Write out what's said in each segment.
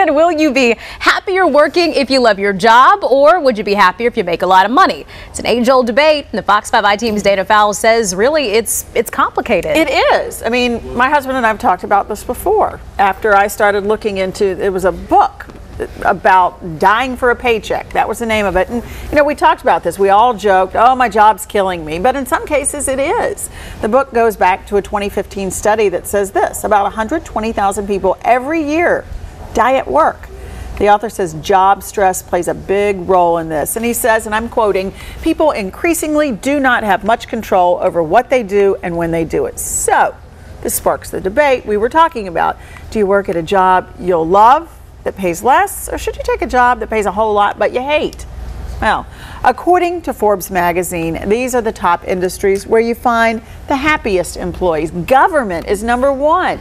And will you be happier working if you love your job, or would you be happier if you make a lot of money? It's an age-old debate, and the Fox 5 I-Team's Dana Fowle says really it's complicated. It is. I mean, my husband and I have talked about this before. After I started looking into, it was a book about dying for a paycheck. That was the name of it. And you know, we talked about this. We all joked, oh, my job's killing me. But in some cases it is. The book goes back to a 2015 study that says this: about 120,000 people every year die at work. The author says job stress plays a big role in this. And he says, and I'm quoting, people increasingly do not have much control over what they do and when they do it. So this sparks the debate we were talking about. Do you work at a job you'll love that pays less, or should you take a job that pays a whole lot but you hate? Well, according to Forbes magazine, these are the top industries where you find the happiest employees. Government is number one.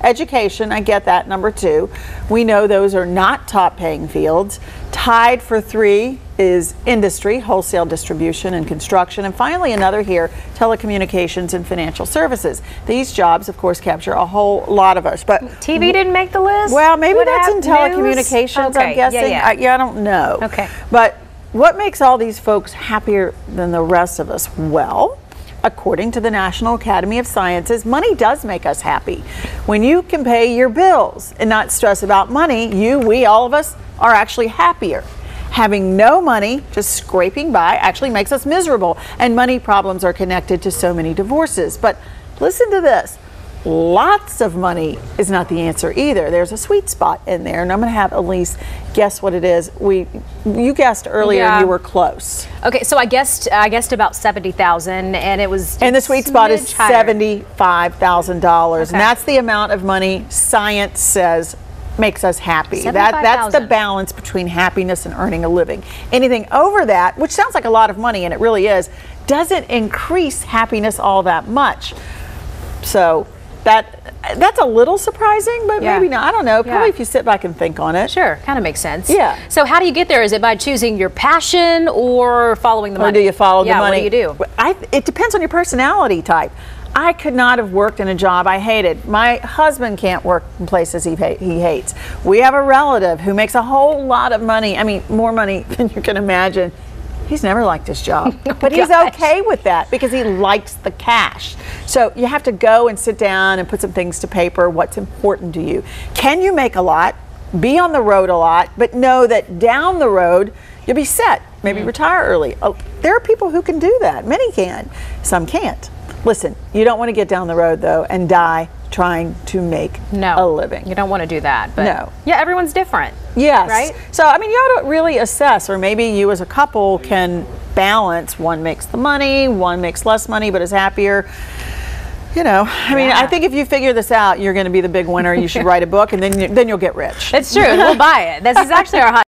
Education, I get that, number two. We know those are not top paying fields. Tied for three is industry, wholesale distribution and construction, and finally another here, telecommunications and financial services. These jobs, of course, capture a whole lot of us. But TV didn't make the list? Well, maybe that's in telecommunications, okay. I'm guessing. Yeah, I don't know. Okay. But what makes all these folks happier than the rest of us? Well, according to the National Academy of Sciences, money does make us happy. When you can pay your bills and not stress about money, all of us are actually happier. Having no money, just scraping by, actually makes us miserable. And money problems are connected to so many divorces. But listen to this. Lots of money is not the answer either. There's a sweet spot in there, and I'm going to have Elise guess what it is. You guessed earlier, and you were close. Okay, so I guessed about 70,000, and it was. And the sweet spot is $75,000, and that's the amount of money science says makes us happy. That's the balance between happiness and earning a living. Anything over that, which sounds like a lot of money, and it really is, doesn't increase happiness all that much. So that's a little surprising, but maybe not. I don't know. Probably if you sit back and think on it. Sure, kind of makes sense. Yeah. So how do you get there? Is it by choosing your passion or following the money? Or do you follow the money? What do you do? It depends on your personality type. I could not have worked in a job I hated. My husband can't work in places he hates. We have a relative who makes a whole lot of money. I mean, more money than you can imagine. He's never liked his job, but he's okay with that because he likes the cash. So you have to go and sit down and put some things to paper. What's important to you? Can you make a lot, be on the road a lot, but know that down the road you'll be set, maybe retire early? Oh, there are people who can do that. Many can, some can't. Listen, you don't want to get down the road though and die trying to make a living. You don't want to do that. But no. Yeah, everyone's different. Yes. Right? So, I mean, you ought to really assess, or maybe you as a couple can balance. One makes the money, one makes less money but is happier. You know, I mean, I think if you figure this out, you're going to be the big winner. You should write a book, and then you'll get rich. It's true. We'll buy it. This is actually our hot